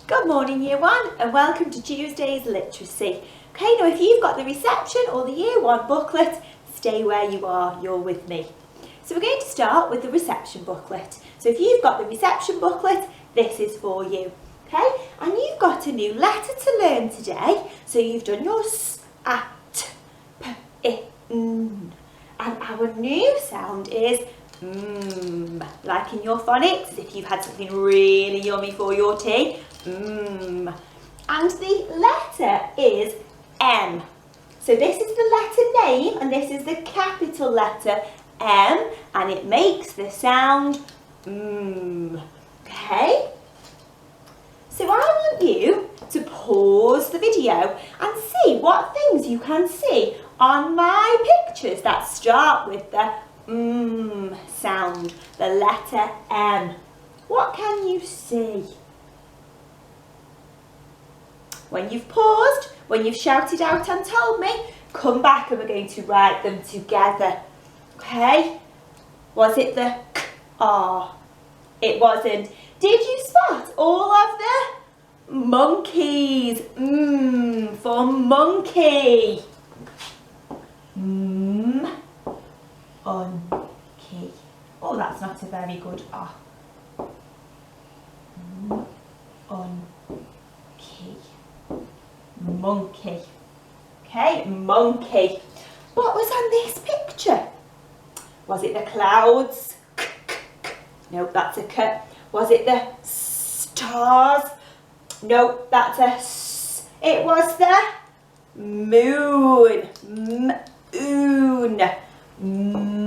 Good morning Year 1 and welcome to Tuesday's Literacy. Okay, now if you've got the reception or the Year 1 booklet, stay where you are, you're with me. So we're going to start with the reception booklet. So if you've got the reception booklet, this is for you. Okay, and you've got a new letter to learn today. So you've done your s, a, t, p, I, n. And our new sound is like in your phonics, as if you've had something really yummy for your tea. And the letter is M. So this is the letter name and this is the capital letter M, and it makes the sound okay? So I want you to pause the video and see what things you can see on my pictures that start with the sound, the letter M. What can you see? When you've paused, when you've shouted out and told me, come back and we're going to write them together. Okay? Was it the K, R? It wasn't. Did you spot all of the monkeys? For monkey. Key. Oh, that's not a very good R. Key. Monkey. Okay, monkey. What was on this picture? Was it the clouds? Nope, that's a K. Was it the stars? Nope, that's a S. It was the moon. Moon. Moon.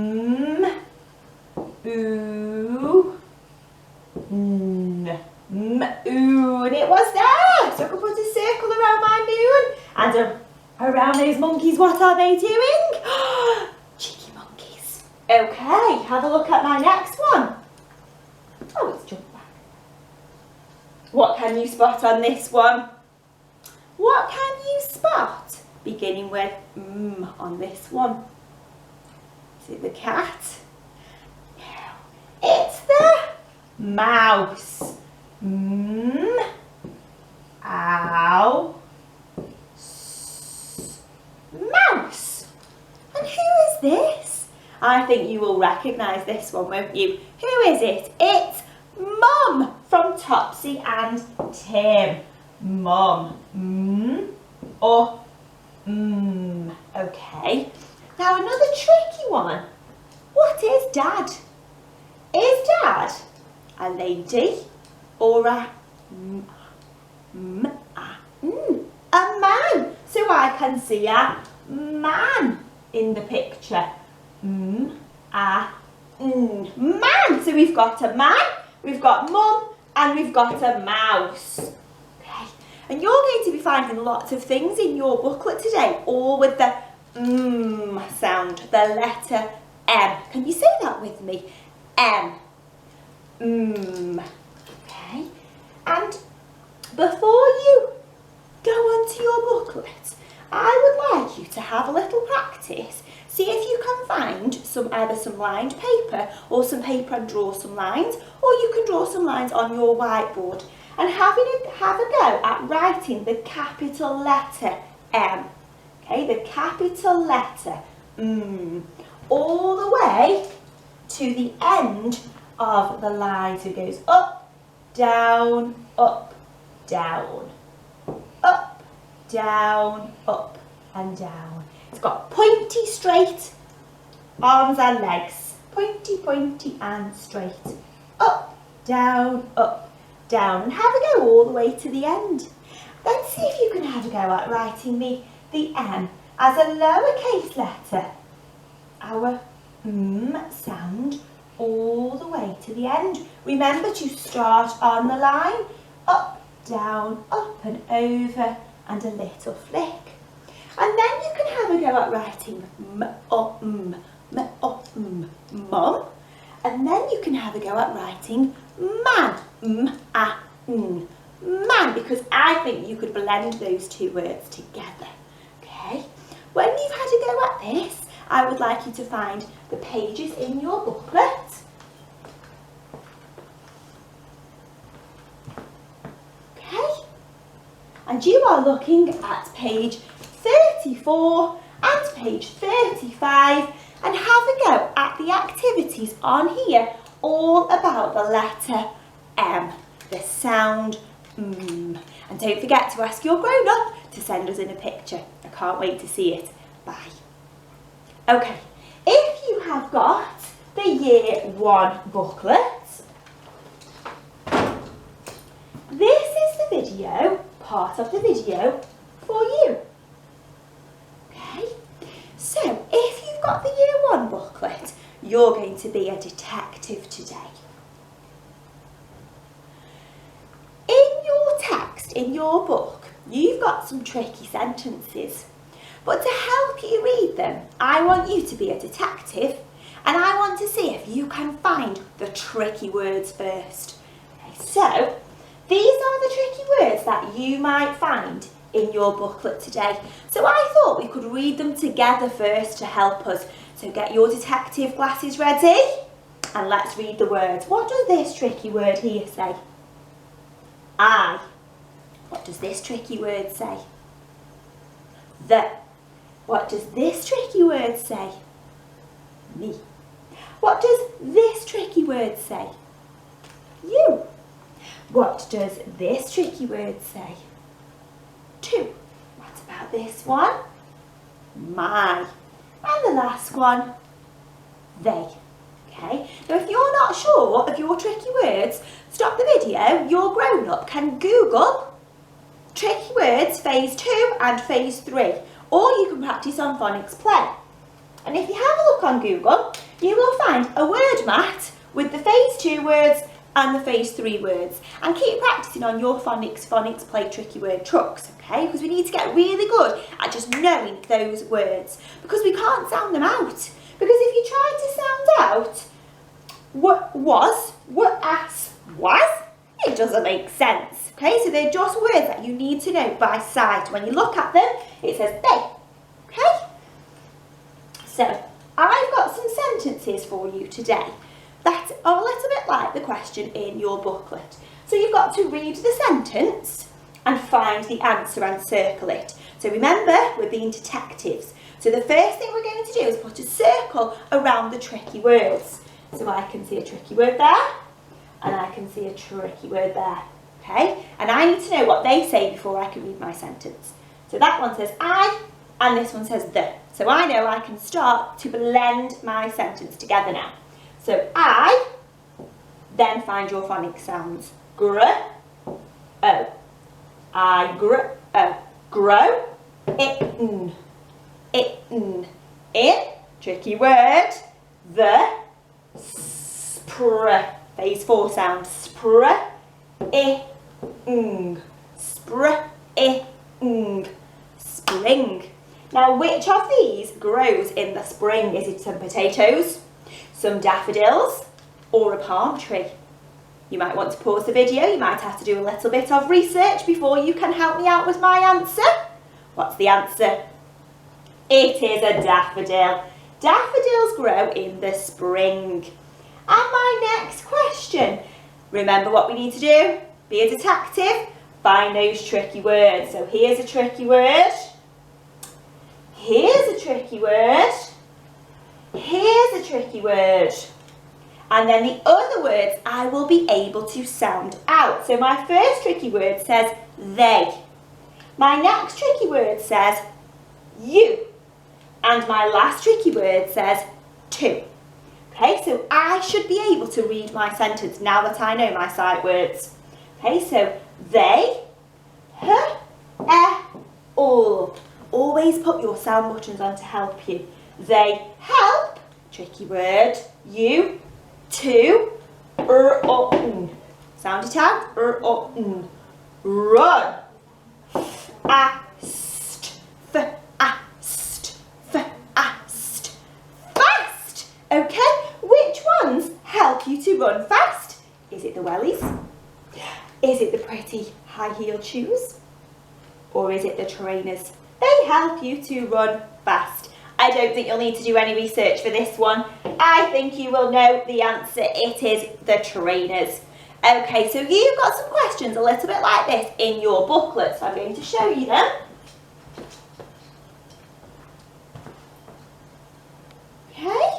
It was there. So I can put a circle around my moon and around those monkeys. What are they doing? Cheeky monkeys. Okay, have a look at my next one. Oh, it's jumped back. What can you spot on this one? What can you spot? Beginning with on this one. Is it the cat? No. It's the mouse. Ow. Mouse. And who is this? I think you will recognise this one, won't you? Who is it? It's Mum from Topsy and Tim. Mum. Or okay. Now another tricky one. What is Dad? Is Dad a lady or a man? So I can see a man in the picture. Man. So we've got a man, we've got Mum, and we've got a mouse. Okay. And you're going to be finding lots of things in your booklet today, all with the sound, the letter M. Can you say that with me? M. Okay. And before you go on to your booklet, I would like you to have a little practice. See if you can find either some lined paper or some paper and draw some lines, or you can draw some lines on your whiteboard and have a go at writing the capital letter M. Okay, the capital letter all the way to the end of the line. So it goes up, down, up, down, up, down, up and down. It's got pointy, straight arms and legs. Pointy, pointy and straight. Up, down, and have a go all the way to the end. Then see if you can have a go at writing the M as a lowercase letter. Our sound all the way to the end. Remember to start on the line. Up, down, up and over and a little flick. And then you can have a go at writing mum. And then you can have a go at writing man. Man, because I think you could blend those two words together. Okay? When you've had a go at this, I would like you to find the pages in your booklet. Okay? And you are looking at page 34 and page 35 and have a go at the activities on here, all about the letter M, the sound M. And don't forget to ask your grown-up to send us in a picture. I can't wait to see it. Bye. Okay, if you have got the Year 1 booklet, this is the video, part of the video for you. Okay, so if you've got the Year 1 booklet, you're going to be a detective today. In your text, in your book, you've got some tricky sentences. But to help you read them, I want you to be a detective and I want to see if you can find the tricky words first. Okay, so these are the tricky words that you might find in your booklet today. So I thought we could read them together first to help us. So get your detective glasses ready and let's read the words. What does this tricky word here say? I. What does this tricky word say? The. What does this tricky word say? Me. What does this tricky word say? You. What does this tricky word say? To. What about this one? My. And the last one? They. Okay, now if you're not sure of your tricky words, stop the video, your grown-up can Google tricky words phase 2 and phase 3, or you can practice on Phonics Play. And if you have a look on Google, you will find a word mat with the phase 2 words and the phase 3 words. And keep practicing on your Phonics Play tricky word trucks, okay? Because we need to get really good at just knowing those words, because we can't sound them out. Because if you try to sound out what was, what as, was, it doesn't make sense. Okay, so they're just words that you need to know by sight. When you look at them, it says they. Okay? So, I've got some sentences for you today that are a little bit like the question in your booklet. So you've got to read the sentence and find the answer and circle it. So remember, we're being detectives. So the first thing we're going to do is put a circle around the tricky words. So I can see a tricky word there, and I can see a tricky word there. Okay? And I need to know what they say before I can read my sentence. So that one says I, and this one says the. So I know I can start to blend my sentence together now. So I, then find your phonics sounds. Gr, o. I gr, o. Grow, it, n. In, tricky word, the, spr, phase 4 sound, spr, ing, spr, ing, spring. Now, which of these grows in the spring? Is it some potatoes, some daffodils, or a palm tree? You might want to pause the video. You might have to do a little bit of research before you can help me out with my answer. What's the answer? It is a daffodil. Daffodils grow in the spring. And my next question. Remember what we need to do? Be a detective. Find those tricky words. So here's a tricky word. Here's a tricky word. Here's a tricky word. And then the other words I will be able to sound out. So my first tricky word says they. My next tricky word says you. And my last tricky word says to. Okay, so I should be able to read my sentence now that I know my sight words. Okay, so they, her, all. Always put your sound buttons on to help you. They help, tricky word, you, to, sound it out, run, fast, fast. Okay, which ones help you to run fast? Is it the wellies? Is it the pretty high-heeled shoes? Or is it the trainers? They help you to run fast. I don't think you'll need to do any research for this one. I think you will know the answer. It is the trainers. Okay, so you've got some questions a little bit like this in your booklet, so I'm going to show you them. Okay,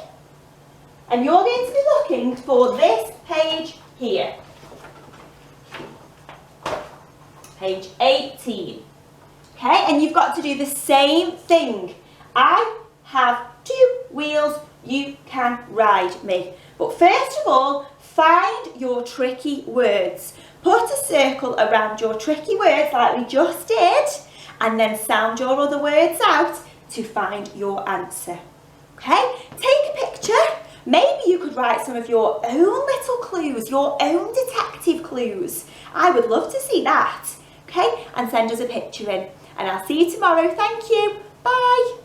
and you're going to be looking for this page here, page 18. Okay, and you've got to do the same thing. I have 2 wheels, you can ride me. But first of all, find your tricky words. Put a circle around your tricky words like we just did, and then sound your other words out to find your answer. Okay, take a picture. Maybe you could write some of your own little clues, your own detective clues. I would love to see that. Okay, and send us a picture in. And I'll see you tomorrow. Thank you. Bye.